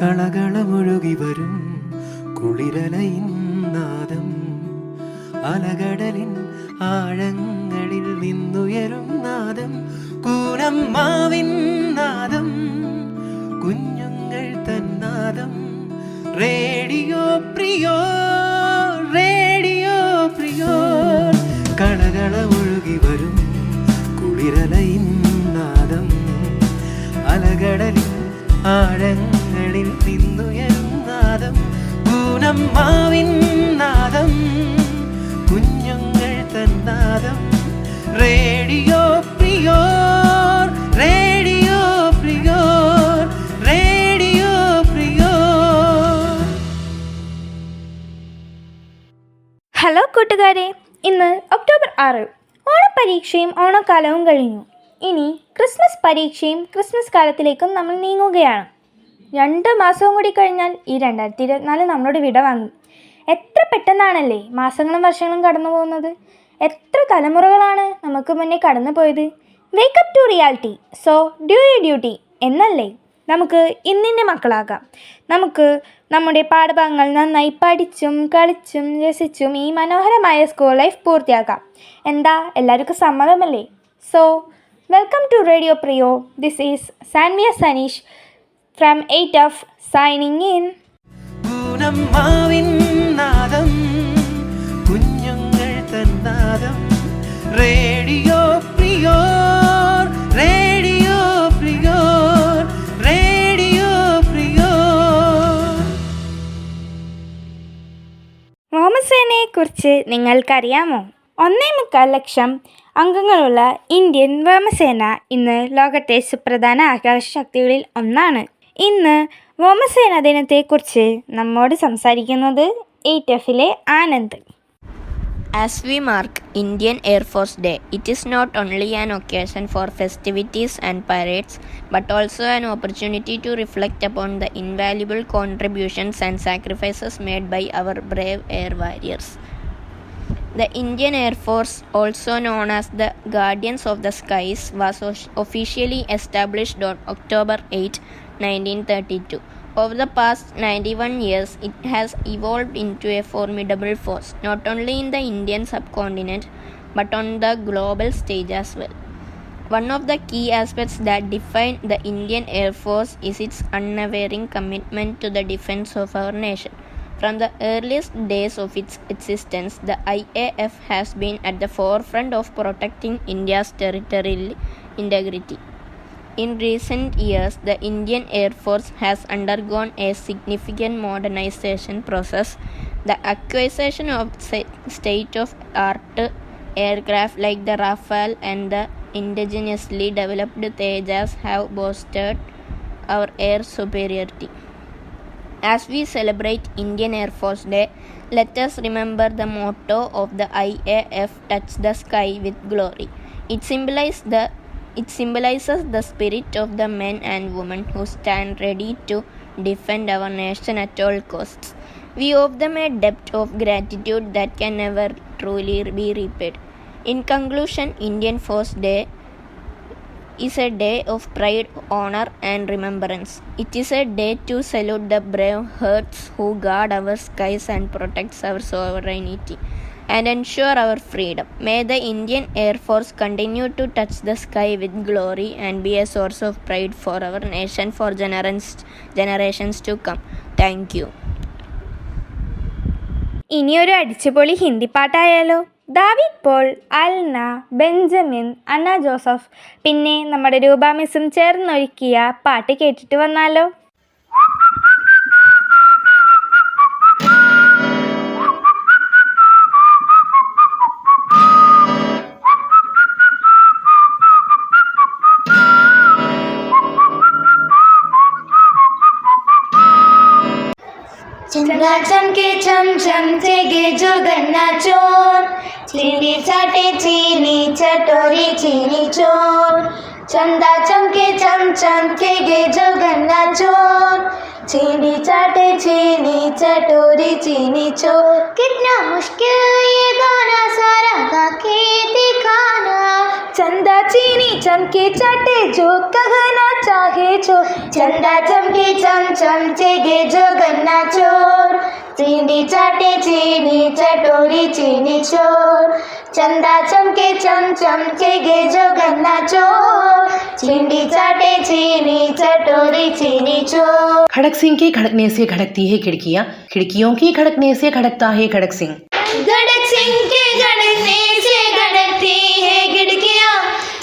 കളകളമൊഴുകി വരും കുളിരലയിൻ നാദം, അലകടലിൻ ആഴങ്ങളിൽ നിന്നുയരും നാദം, കൂനമ്മാവിൻ നാദം, കുഞ്ഞുങ്ങൾ തന്നാദം. Radio പ്രിയോ, radio പ്രിയോ. കളകളമൊഴുകി വരും കുളിരലയിൻ നാദം, അലകടലിൻ ആഴങ്ങളിൽ നിന്നുയരും നാദം, പൂനമ്മാവിൻ നാദം, കുഞ്ഞുങ്ങൾ തന്നാദം. Radio Priyor, Radio Priyor, Radio Priyor. Hello കൂട്ടുകാരെ, ഇന്ന് ഒക്ടോബർ 6. ഓണപ്പരീക്ഷയും ഓണക്കാലവും കഴിഞ്ഞു. ഇനി ക്രിസ്മസ് പരീക്ഷയും ക്രിസ്മസ് കാലത്തിലേക്കും നമ്മൾ നീങ്ങുകയാണ്. 2 മാസവും കൂടി കഴിഞ്ഞാൽ ഈ 2024 നമ്മളോട് വിട വാങ്ങും. എത്ര പെട്ടെന്നാണല്ലേ മാസങ്ങളും വർഷങ്ങളും കടന്നു പോകുന്നത്. എത്ര തലമുറകളാണ് നമുക്ക് മുന്നേ കടന്നു പോയത്. Wake up to reality, so do you duty എന്നല്ലേ. നമുക്ക് ഇന്നിൻ്റെ മക്കളാകാം. നമുക്ക് നമ്മുടെ പാഠഭാഗങ്ങൾ നന്നായി പഠിച്ചും കളിച്ചും രസിച്ചും ഈ മനോഹരമായ സ്കൂൾ ലൈഫ് പൂർത്തിയാക്കാം. എന്താ, എല്ലാവർക്കും സമ്മതമല്ലേ? So welcome to Radio Priyo. This is Sanvia Saneesh from 8F signing in. കുഞ്ഞുങ്ങൾ തന്നാദം. Radio Priyor, Radio Priyor, Radio Priyor. വ്യോമസേനയെ കുറിച്ച് നിങ്ങൾക്കറിയാമോ? 1.25 ലക്ഷം അംഗങ്ങളുള്ള ഇന്ത്യൻ വ്യോമസേന ഇന്ന് ലോകത്തെ സുപ്രധാന ആകാശശക്തികളിൽ ഒന്നാണ്. ഇന്ന് വ്യോമസേന ദിനത്തെക്കുറിച്ച് നമ്മോട് സംസാരിക്കുന്നത് 8Fലെ Anand. As we mark Indian Air Force Day, it is not only an occasion for festivities and parades, but also an opportunity to reflect upon the invaluable contributions and sacrifices made by our brave air warriors. The Indian Air Force, also known as the Guardians of the Skies, was officially established on October 8, 1932. Over the past 91 years, it has evolved into a formidable force, not only in the Indian subcontinent, but on the global stage as well. One of the key aspects that define the Indian Air Force is its unwavering commitment to the defense of our nation. From the earliest days of its existence, the IAF has been at the forefront of protecting India's territorial integrity. In recent years, the Indian Air Force has undergone a significant modernization process. The acquisition of state-of-the-art aircraft like the Rafale and the indigenously developed Tejas have boosted our air superiority. As we celebrate Indian Air Force Day, let us remember the motto of the IAF, "Touch the Sky with Glory." It symbolizes the spirit of the men and women who stand ready to defend our nation at all costs. We owe them a debt of gratitude that can never truly be repaid. In conclusion, Indian Force Day is a day of pride, honor, and remembrance. It is a day to salute the brave hearts who guard our skies and protects our sovereignty and ensure our freedom. May the Indian Air Force continue to touch the sky with glory and be a source of pride for our nation for generations to come. Thank you. ഇനിയൊരു അടിച്ചുപൊളി Hindi പാട്ടായാലോ? David Paul, Alna, Benjamin, അന്ന Joseph, പിന്നെ നമ്മുടെ രൂപ മിസ്സും ചേർന്നൊരുക്കിയ പാട്ട് കേട്ടിട്ട് വന്നാലോ? चंदा चमके चम चम थे जो गन्ना चोर, चीनी चाटे चीनी चटोरी चीनी चोर. चंदा चमके चम चम थे जो गन्ना चोर, चीनी चाटे चीनी चटोरी चीनी चोर। कितना मुश्किल ये गाना सारा गा के दिखाना। चंदा चीनी चमके चाटे जो कहना चाहे जो। चंदा चमके चम चमचेगे जो गन्ना चोर। चीनी चाटे चीनी चटोरी चीनी चोर। चंदा चमके चम चमचेगे जो गन्ना चोर। चीनी चाटे चीनी चटोरी चीनी चोर। खड़क सिंह के खड़कने से खड़कती है खिड़कियाँ, खिड़कियों की खड़कने से खड़कता है खड़क सिंह। खड़क सिंह के खड़कने से खड़कती है खिड़कियाँ,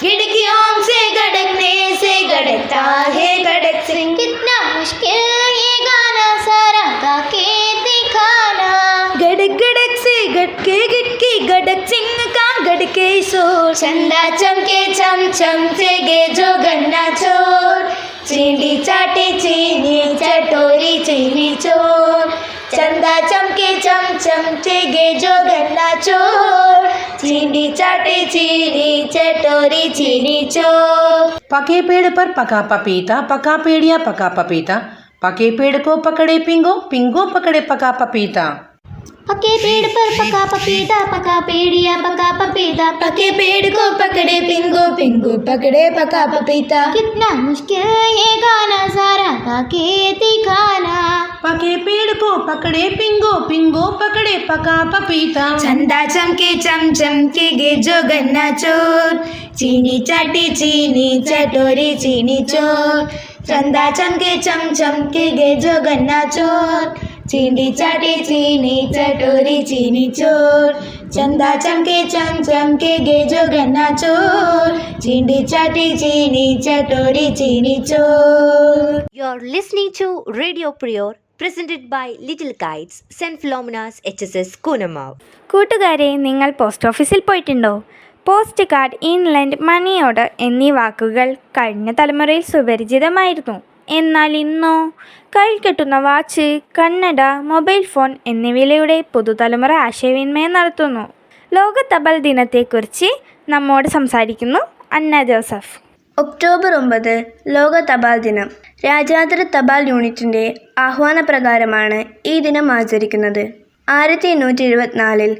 खिड़कियों से खड़कने से खड़कता है खड़क सिंह। कितना मुश्किल ये गाना सारा गा के दिखाना। गड़क गड़क से गटके गिटकी गड़क सिंह का गड़के शोर। चंदा चमके चम चमचेगे जो गन्ना चोर। चीनी चाटे चीनी चटोरी चीनी चोर। चंदा चमके चम चमचेगे जो गन्ना चोर। चीनी चाटे चीनी चटोरी चीनी चोर। पके पेड़ पर पका पपीता, पका पेड़िया पका पपीता, पके पेड़ को पकड़े पिंगो, पिंगो पकड़े पका पपीता। पके पेड़ पर पका पपीता, पका पेड़िया पका पपीता, पके पेड़ को पकड़े पिंगो, पिंगो पकड़े पका पपीता। कितना मुश्किल ये गाना सारा गा के दिखाना। पके पेड़ को पकड़े पिंगो, पिंगो पकड़े पका पपीता। चंदा चमके चम चमकेगे जो गन्ना चोर। चीनी चाटी चीनी चटोरी चीनी चोर। चंदा चमके चम चमकेगे जो गन्ना चोर। चीनी चाटी चीनी चटोरी चीनी चोर। चंदा चमके चम चमकेगे जो गन्ना चोर। चीनी चाटी चीनी चटोरी चीनी चोर। You're listening to Radio Prior, presented by Little Kites, St. Philomena's HSS Kunamav. കൂട്ടുകാരെ, നിങ്ങൾ പോസ്റ്റ് ഓഫീസിൽ പോയിട്ടുണ്ടോ? Post card, inland, money order എന്നീ വാക്കുകൾ കഴിഞ്ഞ തലമുറയിൽ സുപരിചിതമായിരുന്നു. എന്നാൽ ഇന്നോ കയ്യിൽ കെട്ടുന്ന വാച്ച്, കണ്ണട, മൊബൈൽ ഫോൺ എന്നിവയിലൂടെ പുതുതലമുറ ആശയവിനിമയം നടത്തുന്നു. ലോക തപാൽ ദിനത്തെക്കുറിച്ച് നമ്മോട് സംസാരിക്കുന്നു അന്ന ജോസഫ്. ഒക്ടോബർ 9 ലോക തപാൽ ദിനം. രാജ്യാന്തര തപാൽ യൂണിറ്റിൻ്റെ ആഹ്വാനപ്രകാരമാണ് ഈ ദിനം ആചരിക്കുന്നത്. 1874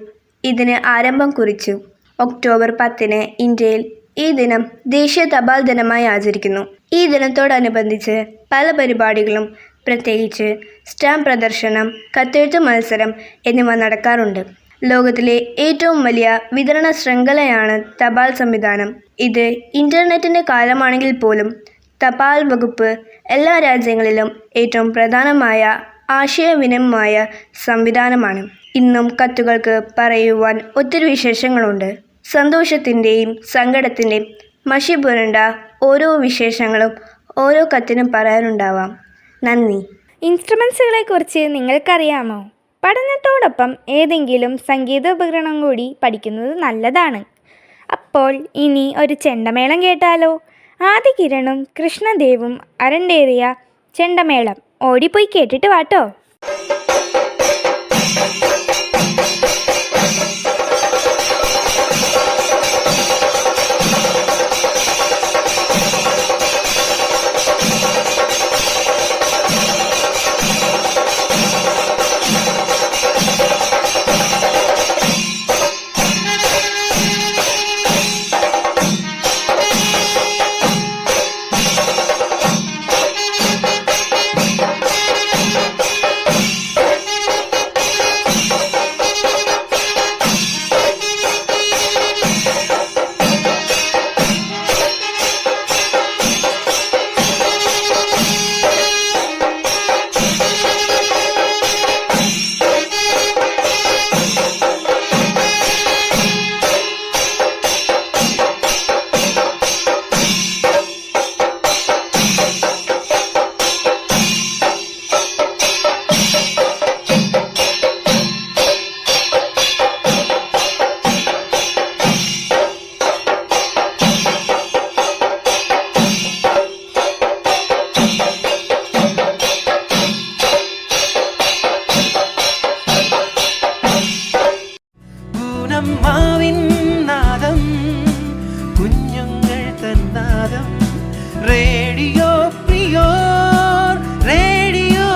ഇതിന് ആരംഭം കുറിച്ചു. ഒക്ടോബർ 10 ഇന്ത്യയിൽ ഈ ദിനം ദേശീയ തപാൽ ദിനമായി ആചരിക്കുന്നു. ഈ ദിനത്തോടനുബന്ധിച്ച് പല പരിപാടികളും, പ്രത്യേകിച്ച് സ്റ്റാമ്പ് പ്രദർശനം, കത്തെഴുത്ത് മത്സരം എന്നിവ നടക്കാറുണ്ട്. ലോകത്തിലെ ഏറ്റവും വലിയ വിതരണ ശൃംഖലയാണ് തപാൽ സംവിധാനം. ഇത് ഇൻ്റർനെറ്റിൻ്റെ കാലമാണെങ്കിൽ പോലും തപാൽ വകുപ്പ് എല്ലാ രാജ്യങ്ങളിലും ഏറ്റവും പ്രധാനമായ ആശയവിനിമയ സംവിധാനമാണ്. ഇന്നും കത്തുകൾക്ക് പറയുവാൻ ഒത്തിരി വിശേഷങ്ങളുണ്ട്. സന്തോഷത്തിൻ്റെയും സങ്കടത്തിൻ്റെയും മഷി പുരണ്ട ഓരോ വിശേഷങ്ങളും ഓരോ കത്തിനും പറയാനുണ്ടാവാം. നന്ദി. ഇൻസ്ട്രുമെൻസുകളെക്കുറിച്ച് നിങ്ങൾക്കറിയാമോ? പഠനത്തോടൊപ്പം ഏതെങ്കിലും സംഗീത ഉപകരണം കൂടി പഠിക്കുന്നത് നല്ലതാണ്. അപ്പോൾ ഇനി ഒരു ചെണ്ടമേളം കേട്ടാലോ? ആദികിരണും കൃഷ്ണദേവും അരണ്ടേറിയ ചെണ്ടമേളം. ഓടിപ്പോയി കേട്ടിട്ട് വാട്ടോ. മാവിൻ നാദം, കുഞ്ഞുങ്ങൾ തന്നാദം. Radio Priyor, radio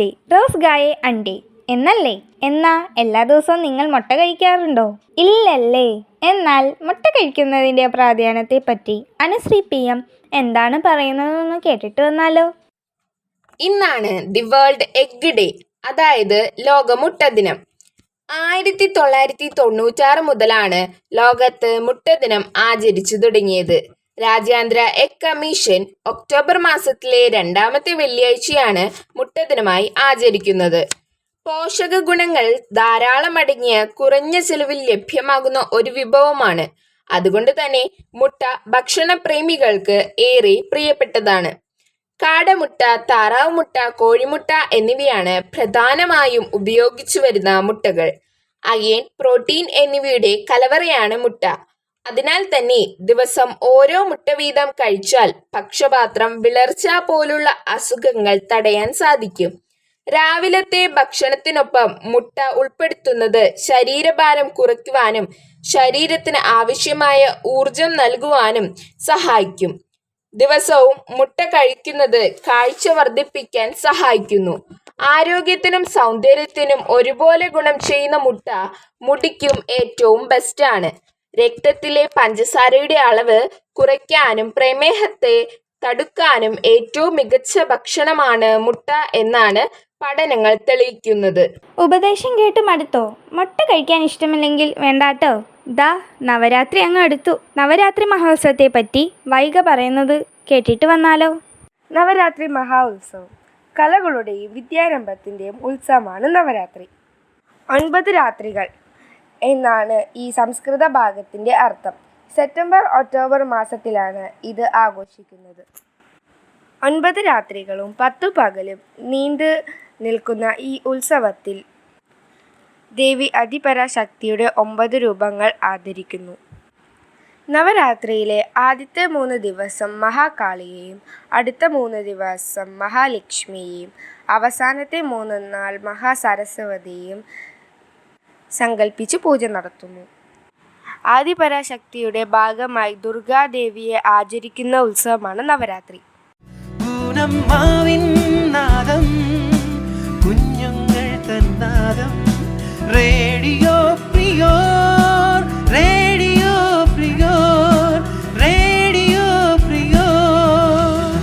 Vande rose ഗായേ Vande എന്നല്ലേ? എന്നാ എല്ലാ ദിവസവും നിങ്ങൾ മുട്ട കഴിക്കാറുണ്ടോ? ഇല്ലല്ലേ? എന്നാൽ മുട്ട കഴിക്കുന്നതിൻ്റെ പ്രാധാന്യത്തെപ്പറ്റി അനുശ്രീ PM എന്താണ് പറയുന്നതെന്ന് കേട്ടിട്ട് വന്നാലോ? ഇന്നാണ് ദി വേൾഡ് എഗ് ഡേ, അതായത് ലോക മുട്ട ദിനം. 1996 മുതലാണ് ലോകത്ത് മുട്ട ദിനം ആചരിച്ചു തുടങ്ങിയത്. രാജ്യാന്തര എഗ് കമ്മീഷൻ ഒക്ടോബർ മാസത്തിലെ 2ാമത്തെ വെള്ളിയാഴ്ചയാണ് മുട്ട ദിനമായി ആചരിക്കുന്നത്. പോഷക ഗുണങ്ങൾ ധാരാളം അടങ്ങിയ കുറഞ്ഞ ചെലവിൽ ലഭ്യമാകുന്ന ഒരു വിഭവമാണ്. അതുകൊണ്ട് തന്നെ മുട്ട ഭക്ഷണപ്രേമികൾക്ക് ഏറെ പ്രിയപ്പെട്ടതാണ്. കാടമുട്ട, താറാവ് മുട്ട, കോഴിമുട്ട എന്നിവയാണ് പ്രധാനമായും ഉപയോഗിച്ചു വരുന്ന മുട്ടകൾ. അയൺ, പ്രോട്ടീൻ എന്നിവയുടെ കലവറയാണ് മുട്ട. അതിനാൽ തന്നെ ദിവസം ഓരോ മുട്ട വീതം കഴിച്ചാൽ പക്ഷപാത്രം, വിളർച്ച പോലുള്ള അസുഖങ്ങൾ തടയാൻ സാധിക്കും. രാവിലത്തെ ഭക്ഷണത്തിനൊപ്പം മുട്ട ഉൾപ്പെടുത്തുന്നത് ശരീരഭാരം കുറയ്ക്കുവാനും ശരീരത്തിന് ആവശ്യമായ ഊർജം നൽകുവാനും സഹായിക്കും. ദിവസവും മുട്ട കഴിക്കുന്നത് കാഴ്ച വർദ്ധിപ്പിക്കാൻ സഹായിക്കുന്നു. ആരോഗ്യത്തിനും സൗന്ദര്യത്തിനും ഒരുപോലെ ഗുണം ചെയ്യുന്ന മുട്ട മുടിക്കും ഏറ്റവും ബെസ്റ്റാണ്. രക്തത്തിലെ പഞ്ചസാരയുടെ അളവ് കുറയ്ക്കാനും പ്രമേഹത്തെ തടുക്കാനും ഏറ്റവും മികച്ച ഭക്ഷണമാണ് മുട്ട എന്നാണ് പഠനങ്ങൾ തെളിയിക്കുന്നത്. ഉപദേശം കേട്ട് മടുത്തോ? മുട്ട കഴിക്കാൻ ഇഷ്ടമില്ലെങ്കിൽ വേണ്ടാട്ടോ. ദാ നവരാത്രി അങ്ങ് അടുത്തു. നവരാത്രി മഹോത്സവത്തെ പറ്റി വൈഗ പറയുന്നത് കേട്ടിട്ട് വന്നാലോ? നവരാത്രി മഹോത്സവം കലകളുടെയും വിദ്യാരംഭത്തിൻ്റെയും ഉത്സവമാണ് നവരാത്രി. 9 രാത്രികൾ എന്നാണ് ഈ സംസ്കൃത ഭാഗത്തിൻ്റെ അർത്ഥം. സെപ്റ്റംബർ ഒക്ടോബർ മാസത്തിലാണ് ഇത് ആഘോഷിക്കുന്നത്. 9 രാത്രികളും 10 പകലും നീണ്ടു നിൽക്കുന്ന ഈ ഉത്സവത്തിൽ ദേവി അതിപരാശക്തിയുടെ 9 രൂപങ്ങൾ ആദരിക്കുന്നു. നവരാത്രിയിലെ ആദ്യത്തെ 3 ദിവസം മഹാകാളിയെയും അടുത്ത 3 ദിവസം മഹാലക്ഷ്മിയെയും അവസാനത്തെ 3 നാൾ മഹാസരസ്വതിയെയും സങ്കല്പിച്ച് പൂജ നടത്തുന്നു. ആദിപരാശക്തിയുടെ ഭാഗമായി ദുർഗാദേവിയെ ആചരിക്കുന്ന ഉത്സവമാണ് നവരാത്രി. പൂനമ്മാവിൻ നാദം, കുഞ്ഞുങ്ങൾ തന്നാദം, Radio Priyor, Radio Priyor, Radio Priyor.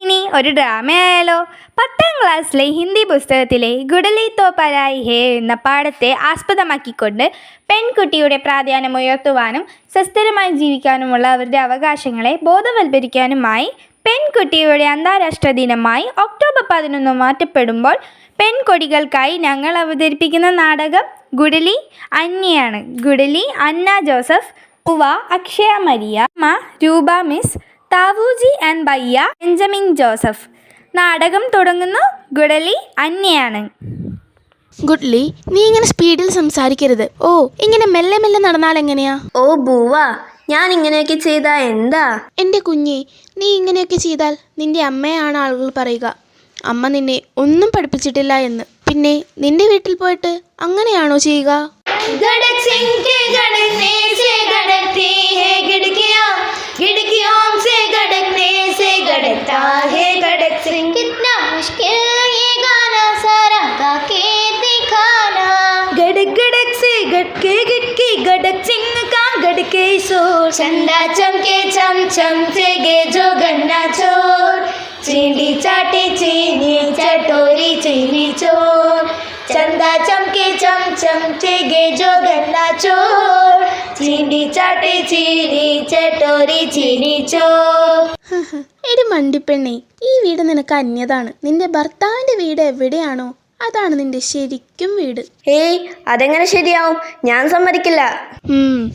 ഇനി ഒരു ഡ്രാമയായാലോ? 10ാം ക്ലാസ്സിലെ ഹിന്ദി പുസ്തകത്തിലെ ഗുഡലി തോ പരായി ഹേ എന്ന പാഠത്തെ ആസ്പദമാക്കിക്കൊണ്ട് പെൺകുട്ടിയുടെ പ്രാധാന്യം ഉയർത്തുവാനും സുസ്ഥിരമായി ജീവിക്കാനുമുള്ള അവരുടെ അവകാശങ്ങളെ ബോധവൽക്കരിക്കാനുമായി പെൺകുട്ടിയുടെ അന്താരാഷ്ട്ര ദിനമായി ഒക്ടോബർ 11 മാറ്റപ്പെടുമ്പോൾ പെൺകൊടികൾക്കായി ഞങ്ങൾ അവതരിപ്പിക്കുന്ന നാടകം ഗുഡലി അന്യയാണ്. ഗുഡലി അന്ന ജോസഫ്, ഉവ അക്ഷയ മരിയ, രൂപ മിസ്, താവൂജി ആൻഡ് ബയ്യ ബെഞ്ചമിൻ ജോസഫ്. നാടകം തുടങ്ങുന്നു. ഗുഡലി അന്യയാണ്. ഗുഡ്ലി, നീ ഇങ്ങനെ സ്പീഡിൽ സംസാരിക്കരുത്. ഓ, ഇങ്ങനെ മെല്ലെ മെല്ലെ നടന്നാൽ എങ്ങനെയാ? ഓ ബൂവ, ഞാൻ ഇങ്ങനെയൊക്കെ ചെയ്താ എന്താ? എൻ്റെ കുഞ്ഞെ, നീ ഇങ്ങനെയൊക്കെ ചെയ്താൽ നിന്റെ അമ്മയാണ് ആളുകൾ പറയുക. അമ്മ നിന്നെ ഒന്നും പഠിപ്പിച്ചിട്ടില്ല എന്ന്. പിന്നെ നിന്റെ വീട്ടിൽ പോയിട്ട് അങ്ങനെയാണോ ചെയ്യുക? चंदा चमके चम चम गे जो गन्ना चोर, चीनी चाटी चीनी चटोरी चीनी चोर. चंदा चमके चम चम गे जो गन्ना चोर, चीनी चाटी चीनी चटोरी चीनी चोर. എടി മണ്ടിപ്പെണ്ണേ, ഈ വീട് നിനക്ക് അന്യതാണ്. നിന്റെ ഭർത്താവിൻ്റെ വീട് എവിടെയാണോ അതാണ് നിന്റെ ശരിക്കും വീട്. ഏയ്, അതെങ്ങനെ ശരിയാവും? ഞാൻ സമ്മതിക്കില്ല.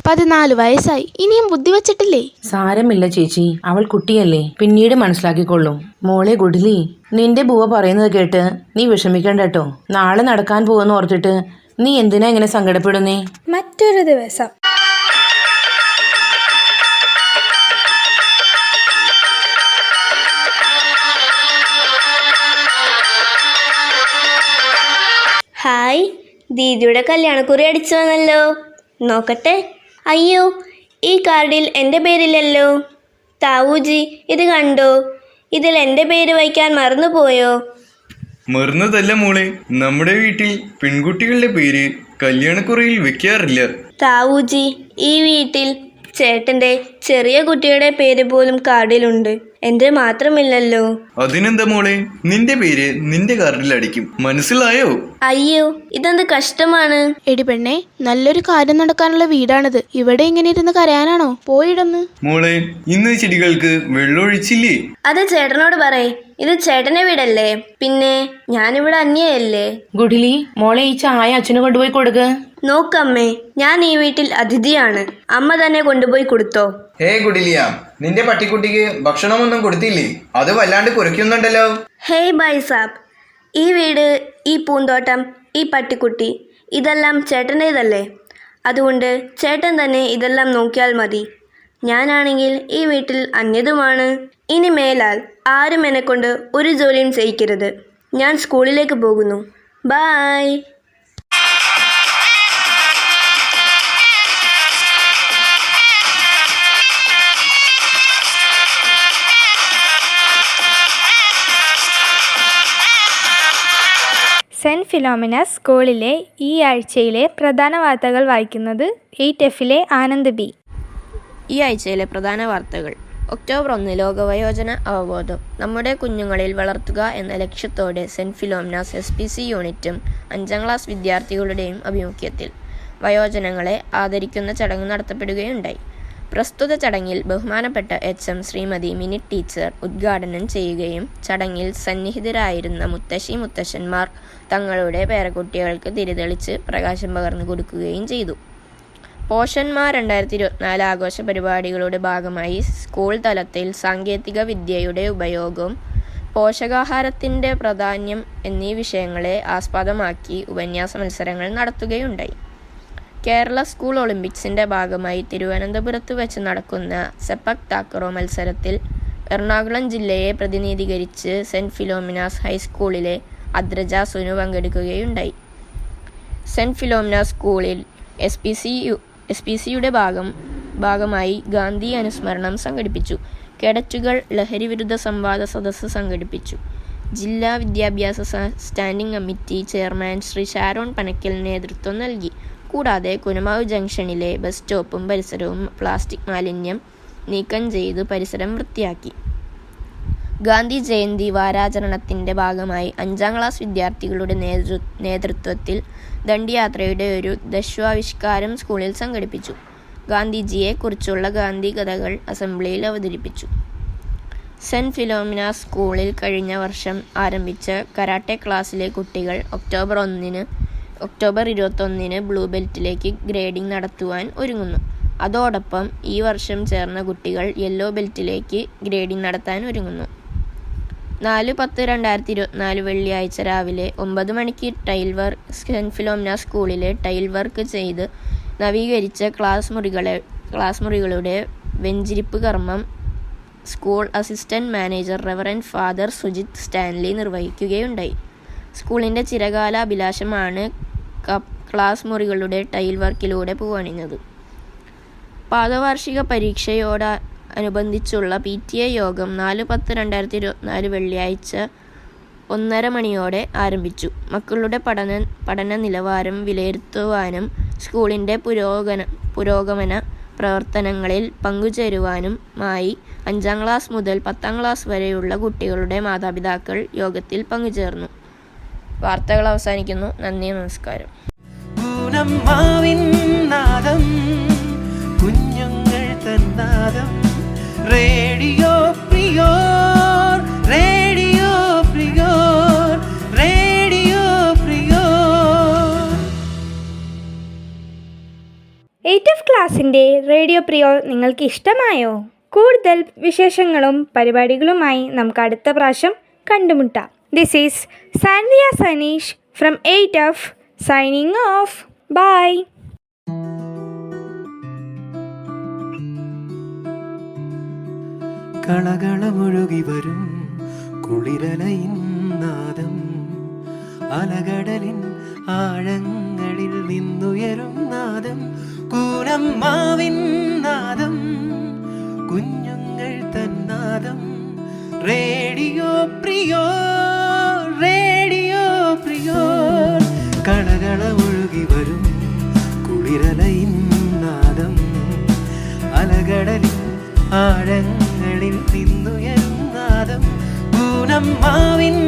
14 വയസ്സായി, ഇനിയും ബുദ്ധി വച്ചിട്ടില്ലേ? സാരമില്ല ചേച്ചി, അവൾ കുട്ടിയല്ലേ, പിന്നീട് മനസ്സിലാക്കിക്കൊള്ളും. മോളെ ഗുഡലി, നിന്റെ ബുവ പറയുന്നത് കേട്ട് നീ വിഷമിക്കണ്ട കേട്ടോ. നാളെ നടക്കാൻ പോകുന്ന ഓർത്തിട്ട് നീ എന്തിനാ ഇങ്ങനെ സങ്കടപ്പെടുന്നേ? മറ്റൊരു ദിവസം. ഹായ്, ദീദിയുടെ കല്യാണക്കുറി അടിച്ചു വന്നല്ലോ. നോക്കട്ടെ. അയ്യോ, ഈ കാർഡിൽ എൻ്റെ പേരില്ലല്ലോ. താവൂജി, ഇത് കണ്ടോ? ഇതിൽ എൻ്റെ പേര് വയ്ക്കാൻ മറന്നുപോയോ? മറന്നതല്ല മോളെ, നമ്മുടെ വീട്ടിൽ പെൺകുട്ടികളുടെ പേര് കല്യാണക്കുറയിൽ വെക്കാറില്ല. താവൂജി, ഈ വീട്ടിൽ ചേട്ടൻ്റെ ചെറിയ കുട്ടിയുടെ പേര് പോലും കാർഡിലുണ്ട്. എൻ്റെ മാത്രമില്ലല്ലോ. അതിനെന്താ മോളെ, നിന്റെ പേര് നിന്റെ കാർഡിൽ അടിക്കും, മനസ്സിലായോ? അയ്യോ, ഇതെന്ത് കഷ്ടമാണ്. എടി പെണ്ണെ, നല്ലൊരു കാര്യം നടക്കാനുള്ള വീടാണിത്. ഇവിടെ ഇങ്ങനെ ഇരുന്ന് കരയാനാണോ? പോയിടന്ന്. മോളെ, ഇന്ന് ചെടികൾക്ക് വെള്ളമൊഴിച്ചില്ലേ? അത് ചേട്ടനോട് പറയേ, ഇത് ചേട്ടന്റെ വീടല്ലേ, പിന്നെ ഞാനിവിടെ അന്യയല്ലേ. ഗുഡിലി, മോളെ ഈ ചായ അച്ഛന് കൊണ്ടുപോയി കൊടുക്ക്. നോക്കമ്മേ, ഞാൻ ഈ വീട്ടിൽ അതിഥിയാണ്. അമ്മ തന്നെ കൊണ്ടുപോയി കൊടുത്തോ. ഹേ ഗുഡിലിയ, നിന്റെ പട്ടിക്കുട്ടിക്ക് ഭക്ഷണമൊന്നും കൊടുത്തില്ലേ? അത് വല്ലാണ്ട് കുരയ്ക്കുന്നുണ്ടല്ലോ. ഹേയ് ബൈ സാബ്, ഈ വീട്, ഈ പൂന്തോട്ടം, ഈ പട്ടിക്കുട്ടി ഇതെല്ലാം ചേട്ടൻ്റേതല്ലേ. അതുകൊണ്ട് ചേട്ടൻ തന്നെ ഇതെല്ലാം നോക്കിയാൽ മതി. ഞാനാണെങ്കിൽ ഈ വീട്ടിൽ അന്യതുമാണ്. ഇനി മേലാൽ ആരും എന്നെക്കൊണ്ട് ഒരു ജോലിയും ചെയ്യിക്കരുത്. ഞാൻ സ്കൂളിലേക്ക് പോകുന്നു. ബൈ. സെൻറ്റ് ഫിലോമിനാസ് സ്കൂളിലെ ഈ ആഴ്ചയിലെ പ്രധാന വാർത്തകൾ വായിക്കുന്നത് 8Fലെ ആനന്ദ് ബി. ഈ ആഴ്ചയിലെ പ്രധാന വാർത്തകൾ. ഒക്ടോബർ 1 ലോകവയോജന അവബോധം. നമ്മുടെ കുഞ്ഞുങ്ങളിൽ വളർത്തുക എന്ന ലക്ഷ്യത്തോടെ സെൻറ്റ് ഫിലോമിനാസ് SPC യൂണിറ്റും 5ാം ക്ലാസ് വിദ്യാർത്ഥികളുടെയും ആഭിമുഖ്യത്തിൽ വയോജനങ്ങളെ ആദരിക്കുന്ന ചടങ്ങ് നടത്തപ്പെടുകയുണ്ടായി. പ്രസ്തുത ചടങ്ങിൽ ബഹുമാനപ്പെട്ട HM ശ്രീമതി മിനി ടീച്ചർ ഉദ്ഘാടനം ചെയ്യുകയും ചടങ്ങിൽ സന്നിഹിതരായിരുന്ന മുത്തശ്ശി മുത്തശ്ശന്മാർ തങ്ങളുടെ പേരക്കുട്ടികൾക്ക് തിരിതെളിച്ച് പ്രകാശം പകർന്നു കൊടുക്കുകയും ചെയ്തു. പോഷന്മാർ 2024 ആഘോഷ പരിപാടികളുടെ ഭാഗമായി സ്കൂൾ തലത്തിൽ സാങ്കേതിക വിദ്യയുടെ ഉപയോഗവും പോഷകാഹാരത്തിൻ്റെ പ്രാധാന്യം എന്നീ വിഷയങ്ങളെ ആസ്പദമാക്കി ഉപന്യാസ മത്സരങ്ങൾ നടത്തുകയുണ്ടായി. കേരള സ്കൂൾ ഒളിമ്പിക്സിൻ്റെ ഭാഗമായി തിരുവനന്തപുരത്ത് വെച്ച് നടക്കുന്ന സെപ്പക് താക്രോ മത്സരത്തിൽ എറണാകുളം ജില്ലയെ പ്രതിനിധീകരിച്ച് സെൻറ്റ് ഫിലോമിനാസ് ഹൈസ്കൂളിലെ അദ്രജ സുനു പങ്കെടുക്കുകയുണ്ടായി. സെൻറ്റ് ഫിലോമിനാസ് സ്കൂളിൽ SPCയുടെ ഭാഗമായി ഗാന്ധി അനുസ്മരണം സംഘടിപ്പിച്ചു. കേഡറ്റുകൾ ലഹരി വിരുദ്ധ സംവാദ സദസ്സ് സംഘടിപ്പിച്ചു. ജില്ലാ വിദ്യാഭ്യാസ standing committee chairman Shri Sharon Panakkal നേതൃത്വം നൽകി. കൂടാതെ കുനുമാവ് ജംഗ്ഷനിലെ ബസ് സ്റ്റോപ്പും പരിസരവും പ്ലാസ്റ്റിക് മാലിന്യം നീക്കം ചെയ്ത് പരിസരം വൃത്തിയാക്കി. ഗാന്ധി ജയന്തി വാരാചരണത്തിൻ്റെ ഭാഗമായി 5ാം ക്ലാസ് വിദ്യാർത്ഥികളുടെ നേതൃത്വത്തിൽ ദണ്ഡിയാത്രയുടെ ഒരു ദശ്വാവിഷ്കാരം സ്കൂളിൽ സംഘടിപ്പിച്ചു. ഗാന്ധിജിയെക്കുറിച്ചുള്ള ഗാന്ധി കഥകൾ അസംബ്ലിയിൽ അവതരിപ്പിച്ചു. സെൻറ്റ് ഫിലോമിനാസ് സ്കൂളിൽ കഴിഞ്ഞ വർഷം ആരംഭിച്ച കരാട്ടെ ക്ലാസ്സിലെ കുട്ടികൾ ഒക്ടോബർ 21 ബ്ലൂ ബെൽറ്റിലേക്ക് ഗ്രേഡിംഗ് നടത്തുവാൻ ഒരുങ്ങുന്നു. അതോടൊപ്പം ഈ വർഷം ചേർന്ന കുട്ടികൾ യെല്ലോ ബെൽറ്റിലേക്ക് ഗ്രേഡിംഗ് നടത്താൻ ഒരുങ്ങുന്നു. 4/10/2024 വെള്ളിയാഴ്ച രാവിലെ 9 മണിക്ക് സെൻറ്റ് ഫിലോമിനാസ് സ്കൂളിലെ ടൈൽ വർക്ക് ചെയ്ത് നവീകരിച്ച ക്ലാസ് മുറികളുടെ വെഞ്ചിരിപ്പ് കർമ്മം school assistant manager reverend father Sujith Stanley നിർവഹിക്കുകയുണ്ടായി. സ്കൂളിൻ്റെ ചിരകാല അഭിലാഷമാണ് ക്ലാസ് മുറികളുടെ ടൈൽ വർക്കിലൂടെ പൂവണിഞ്ഞത്. പാദവാർഷിക പരീക്ഷയോടനുബന്ധിച്ചുള്ള PTA യോഗം 4/10/2024 വെള്ളിയാഴ്ച 1:30 മണിയോടെ ആരംഭിച്ചു. മക്കളുടെ പഠന നിലവാരം വിലയിരുത്തുവാനും സ്കൂളിൻ്റെ പുരോഗമന പ്രവർത്തനങ്ങളിൽ പങ്കുചേരുവാനുമായി 5ാം ക്ലാസ് മുതൽ 10ാം ക്ലാസ് വരെയുള്ള കുട്ടികളുടെ മാതാപിതാക്കൾ യോഗത്തിൽ പങ്കുചേർന്നു. വാർത്തകൾ അവസാനിക്കുന്നു. നന്ദി, നമസ്കാരം. കുഞ്ഞുങ്ങൾ തന്നാദം Radio Priyor, Radio Priyor, Radio Priyor. 8F ക്ലാസ്സിൻ്റെ റേഡിയോ പ്രിയോർ നിങ്ങൾക്ക് ഇഷ്ടമായോ? കൂടുതൽ വിശേഷങ്ങളും പരിപാടികളുമായി നമുക്ക് അടുത്ത പ്രാവശ്യം കണ്ടുമുട്ടാം. This is Sanvia Saneesh from 8F signing off. Bye. കളകളമൊഴുകി വരും കുളിരലയിൻ നാദം, അലകടലിൻ ആഴങ്ങളിൽ നിന്നുയരും നാദം, കൂനമ്മാവിൻ നാദം, കുഞ്ഞുങ്ങൾ തന്നാദം, റേഡിയോ പ്രിയോ റേഡിയോ പ്രിയോ കളകള ഒഴുകി വരും കുളിരലയിൻ നാദം അലകടലിൻ ആഴങ്ങളിൽ നിന്നുയരും നാദം പൂനം മാവിൻ